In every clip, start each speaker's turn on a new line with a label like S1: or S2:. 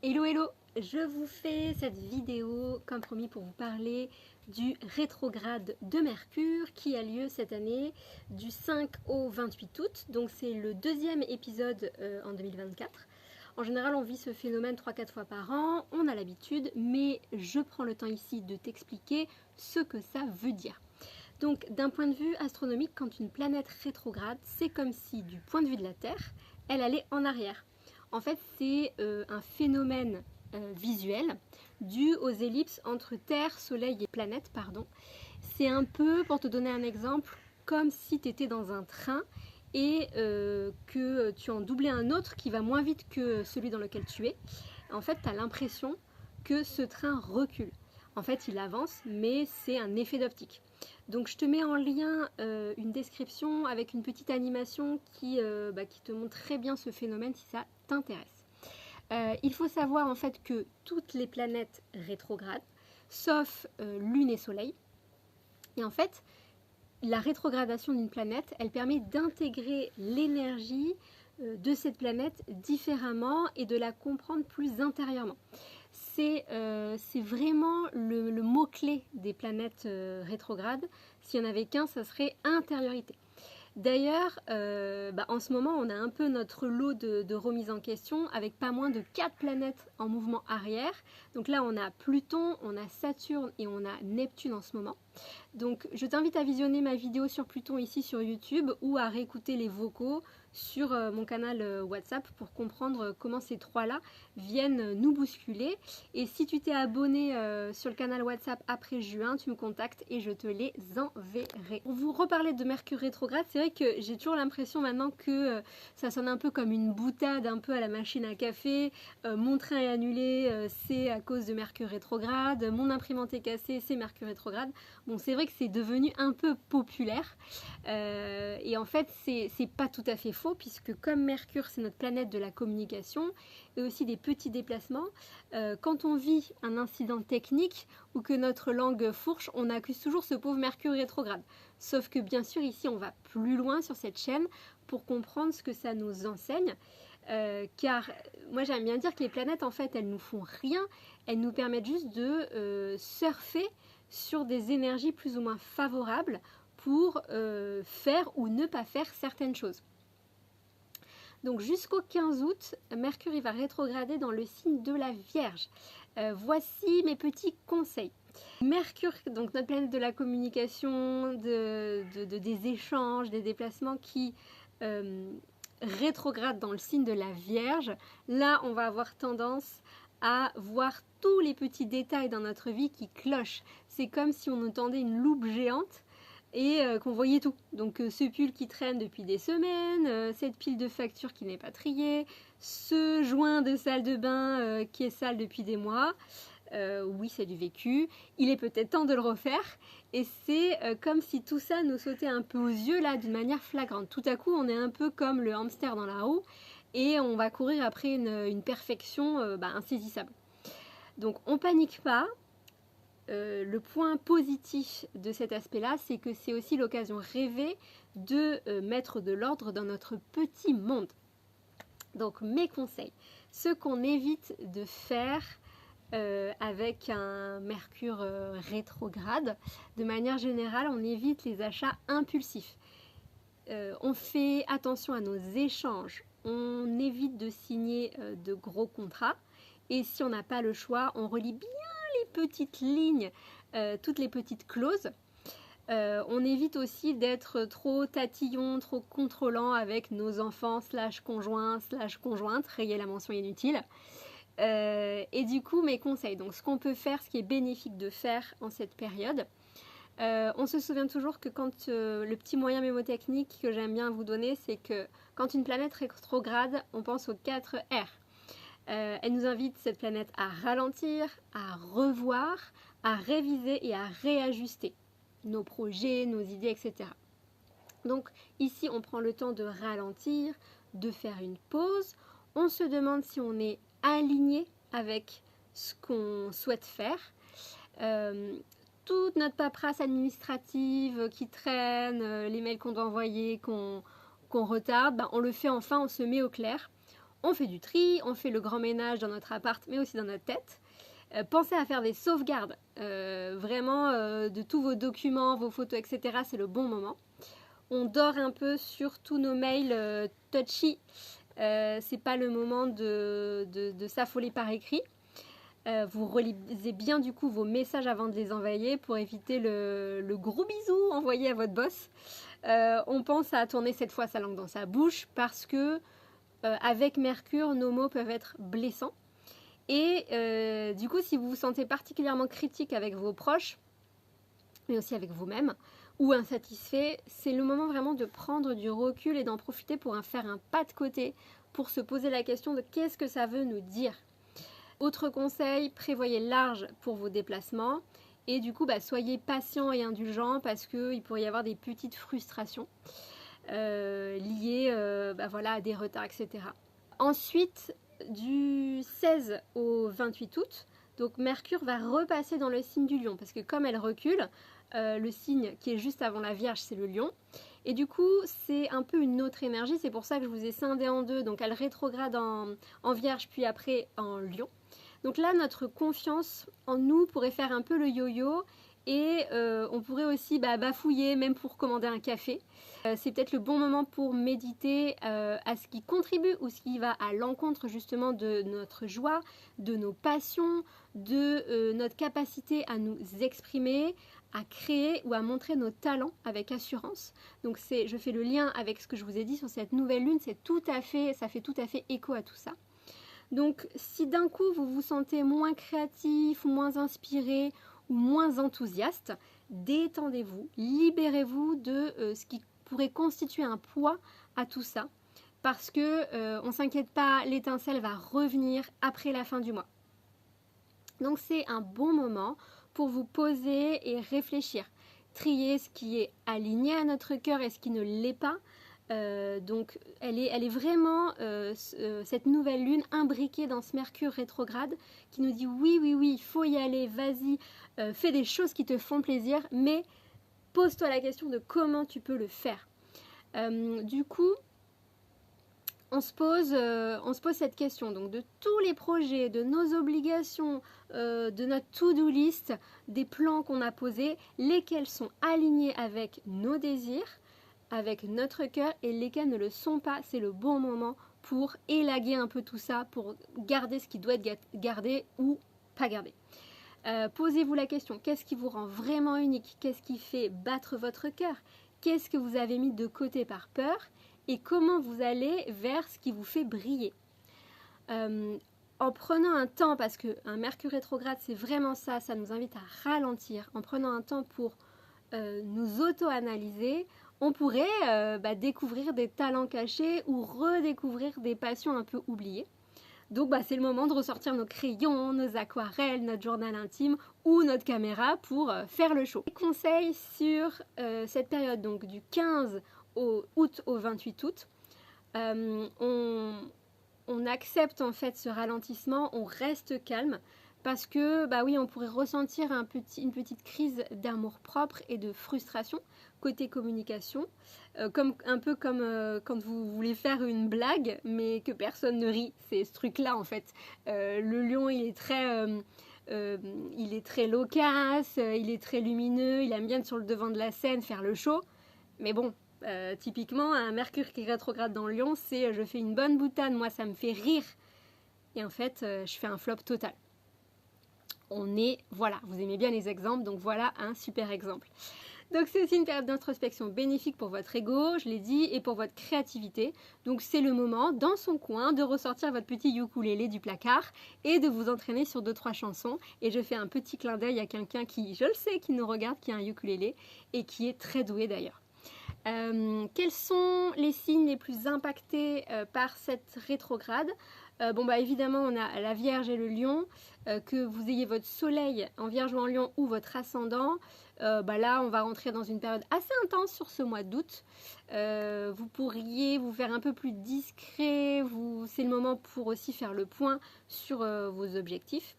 S1: Hello hello, je vous fais cette vidéo comme promis pour vous parler du rétrograde de Mercure qui a lieu cette année du 5 au 28 août, donc c'est le deuxième épisode en 2024. En général on vit ce phénomène 3-4 fois par an, on a l'habitude, mais je prends le temps ici de t'expliquer ce que ça veut dire. Donc d'un point de vue astronomique, quand une planète rétrograde, c'est comme si du point de vue de la Terre, elle allait en arrière. En fait, c'est un phénomène visuel dû aux ellipses entre Terre, Soleil et planète. C'est un peu, pour te donner un exemple, comme si tu étais dans un train et que tu en doublais un autre qui va moins vite que celui dans lequel tu es. En fait, tu as l'impression que ce train recule. En fait, il avance, mais c'est un effet d'optique. Donc je te mets en lien une description avec une petite animation qui te montre très bien ce phénomène si ça t'intéresse. Il faut savoir en fait que toutes les planètes rétrogrades, sauf Lune et Soleil, et en fait la rétrogradation d'une planète, elle permet d'intégrer l'énergie de cette planète différemment et de la comprendre plus intérieurement. C'est vraiment le mot-clé des planètes rétrogrades. S'il n'y en avait qu'un, ça serait intériorité. D'ailleurs, en ce moment, on a un peu notre lot de remise en question avec pas moins de 4 planètes en mouvement arrière. Donc là, on a Pluton, on a Saturne et on a Neptune en ce moment. Donc je t'invite à visionner ma vidéo sur Pluton ici sur YouTube ou à réécouter les vocaux sur mon canal WhatsApp pour comprendre comment ces trois-là viennent nous bousculer. Et si tu t'es abonné sur le canal WhatsApp après juin, tu me contactes et je te les enverrai. Pour vous reparler de Mercure rétrograde, c'est vrai que j'ai toujours l'impression maintenant que ça sonne un peu comme une boutade, un peu à la machine à café. Mon train est annulé, c'est à cause de Mercure rétrograde. Mon imprimante est cassée, c'est Mercure rétrograde. Bon, c'est vrai que c'est devenu un peu populaire et en fait c'est pas tout à fait faux puisque comme Mercure c'est notre planète de la communication et aussi des petits déplacements, quand on vit un incident technique ou que notre langue fourche, on accuse toujours ce pauvre Mercure rétrograde. Sauf que bien sûr ici on va plus loin sur cette chaîne pour comprendre ce que ça nous enseigne. Car moi j'aime bien dire que les planètes en fait elles nous font rien, elles nous permettent juste de surfer sur des énergies plus ou moins favorables pour faire ou ne pas faire certaines choses. Donc jusqu'au 15 août, Mercure il va rétrograder dans le signe de la Vierge. Voici mes petits conseils. Mercure, donc notre planète de la communication, des échanges, des déplacements qui rétrograde dans le signe de la Vierge. Là, on va avoir tendance à voir tous les petits détails dans notre vie qui clochent. C'est comme si on nous tendait une loupe géante et qu'on voyait tout. Donc ce pull qui traîne depuis des semaines, cette pile de factures qui n'est pas triée, ce joint de salle de bain qui est sale depuis des mois. Oui, c'est du vécu. Il est peut-être temps de le refaire. Et c'est comme si tout ça nous sautait un peu aux yeux là d'une manière flagrante. Tout à coup, on est un peu comme le hamster dans la roue et on va courir après une perfection insaisissable. Donc on panique pas. Le point positif de cet aspect-là, c'est que c'est aussi l'occasion rêvée de mettre de l'ordre dans notre petit monde. Donc mes conseils, ce qu'on évite de faire avec un Mercure rétrograde, de manière générale, on évite les achats impulsifs. On fait attention à nos échanges, on évite de signer de gros contrats et si on n'a pas le choix, on relit bien les petites lignes, toutes les petites clauses. On évite aussi d'être trop tatillon, trop contrôlant avec nos enfants /conjoints /conjointes, rayez la mention inutile. Et du coup, mes conseils, donc ce qu'on peut faire, ce qui est bénéfique de faire en cette période, on se souvient toujours que quand le petit moyen mémotechnique que j'aime bien vous donner, c'est que quand une planète rétrograde, on pense aux 4 R. Elle nous invite, cette planète, à ralentir, à revoir, à réviser et à réajuster nos projets, nos idées, etc. Donc ici, on prend le temps de ralentir, de faire une pause. On se demande si on est aligné avec ce qu'on souhaite faire. Toute notre paperasse administrative qui traîne, les mails qu'on doit envoyer, qu'on retarde, on le fait enfin, on se met au clair. on fait du tri, on fait le grand ménage dans notre appart, mais aussi dans notre tête. Pensez à faire des sauvegardes, vraiment de tous vos documents, vos photos, etc. C'est le bon moment. On dort un peu sur tous nos mails touchy. C'est pas le moment de s'affoler par écrit. Vous relisez bien du coup vos messages avant de les envoyer pour éviter le gros bisou envoyé à votre boss. On pense à tourner cette fois sa langue dans sa bouche parce que avec Mercure, nos mots peuvent être blessants. Et du coup, si vous vous sentez particulièrement critique avec vos proches, mais aussi avec vous-même, ou insatisfait, c'est le moment vraiment de prendre du recul et d'en profiter pour faire un pas de côté, pour se poser la question de qu'est-ce que ça veut nous dire. Autre conseil, prévoyez large pour vos déplacements et du coup, soyez patient et indulgent parce qu'il pourrait y avoir des petites frustrations liées à des retards, etc. Ensuite, du 16 au 28 août, donc Mercure va repasser dans le signe du Lion parce que comme elle recule, le signe qui est juste avant la Vierge, c'est le Lion. Et du coup, c'est un peu une autre énergie. C'est pour ça que je vous ai scindé en deux. Donc, elle rétrograde en Vierge, puis après en Lion. Donc là, notre confiance en nous pourrait faire un peu le yo-yo. Et on pourrait aussi bafouiller, même pour commander un café. C'est peut-être le bon moment pour méditer à ce qui contribue ou ce qui va à l'encontre justement de notre joie, de nos passions, de notre capacité à nous exprimer, à créer ou à montrer nos talents avec assurance. Donc je fais le lien avec ce que je vous ai dit sur cette nouvelle lune, ça fait tout à fait écho à tout ça. Donc si d'un coup vous vous sentez moins créatif, moins inspiré ou moins enthousiaste, détendez-vous, libérez-vous de ce qui pourrait constituer un poids à tout ça, parce que on s'inquiète pas, l'étincelle va revenir après la fin du mois. Donc c'est un bon moment pour vous poser et réfléchir, trier ce qui est aligné à notre cœur et ce qui ne l'est pas. Donc elle est vraiment cette nouvelle lune imbriquée dans ce Mercure rétrograde qui nous dit oui, il faut y aller, vas-y, fais des choses qui te font plaisir, mais pose-toi la question de comment tu peux le faire. Du coup, on se pose cette question, donc de tous les projets, de nos obligations, de notre to-do list, des plans qu'on a posés, lesquels sont alignés avec nos désirs, avec notre cœur et lesquels ne le sont pas. C'est le bon moment pour élaguer un peu tout ça, pour garder ce qui doit être gardé ou pas gardé. Posez-vous la question, qu'est-ce qui vous rend vraiment unique? Qu'est-ce qui fait battre votre cœur? Qu'est-ce que vous avez mis de côté par peur? Et comment vous allez vers ce qui vous fait briller. En prenant un temps, parce qu'un Mercure rétrograde, c'est vraiment ça, ça nous invite à ralentir. En prenant un temps pour nous auto-analyser, on pourrait découvrir des talents cachés ou redécouvrir des passions un peu oubliées. Donc c'est le moment de ressortir nos crayons, nos aquarelles, notre journal intime ou notre caméra pour faire le show. Les conseils sur cette période, donc du 15 août au 28 août, on accepte en fait ce ralentissement, on reste calme parce que on pourrait ressentir une petite crise d'amour-propre et de frustration côté communication, un peu comme quand vous voulez faire une blague mais que personne ne rit. C'est ce truc-là en fait. Le lion, il est très loquace, il est très lumineux, il aime bien être sur le devant de la scène, faire le show. Mais bon, typiquement, un Mercure qui rétrograde dans le Lion, c'est je fais une bonne boutade, moi ça me fait rire. Et en fait, je fais un flop total. Voilà, vous aimez bien les exemples, donc voilà un super exemple. Donc c'est aussi une période d'introspection bénéfique pour votre ego, je l'ai dit, et pour votre créativité. Donc c'est le moment, dans son coin, de ressortir votre petit ukulélé du placard et de vous entraîner sur 2-3 chansons. Et je fais un petit clin d'œil à quelqu'un qui, je le sais, qui nous regarde, qui a un ukulélé et qui est très doué d'ailleurs. Quels sont les signes les plus impactés par cette rétrograde? Évidemment, on a la Vierge et le Lion. Que vous ayez votre soleil en Vierge ou en Lion ou votre ascendant, là, on va rentrer dans une période assez intense sur ce mois d'août. Vous pourriez vous faire un peu plus discret. C'est le moment pour aussi faire le point sur vos objectifs.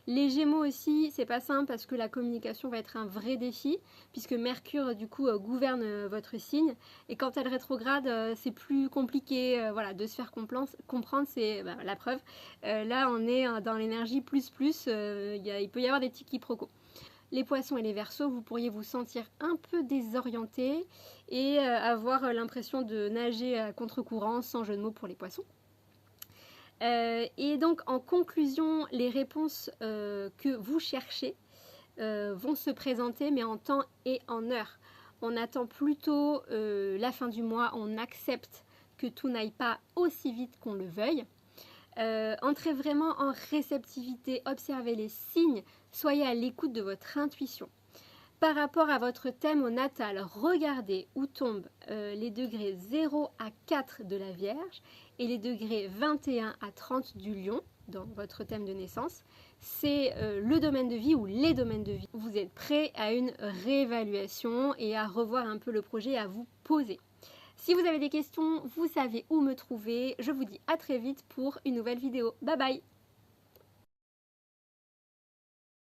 S1: Les Gémeaux aussi, c'est pas simple parce que la communication va être un vrai défi, puisque Mercure du coup gouverne votre signe, et quand elle rétrograde, c'est plus compliqué, voilà, de se faire comprendre, c'est la preuve. Là, on est dans l'énergie plus, il peut y avoir des petits quiproquos. Les Poissons et les Verseaux, vous pourriez vous sentir un peu désorienté et avoir l'impression de nager à contre-courant, sans jeu de mots pour les Poissons. Et donc en conclusion, les réponses que vous cherchez vont se présenter, mais en temps et en heure. On attend plutôt la fin du mois, on accepte que tout n'aille pas aussi vite qu'on le veuille. Entrez vraiment en réceptivité, observez les signes, soyez à l'écoute de votre intuition. Par rapport à votre thème au natal, regardez où tombent les degrés 0 à 4 de la Vierge et les degrés 21 à 30 du Lion dans votre thème de naissance. C'est le domaine de vie ou les domaines de vie. Vous êtes prêt à une réévaluation et à revoir un peu le projet, à vous poser. Si vous avez des questions, vous savez où me trouver. Je vous dis à très vite pour une nouvelle vidéo. Bye bye!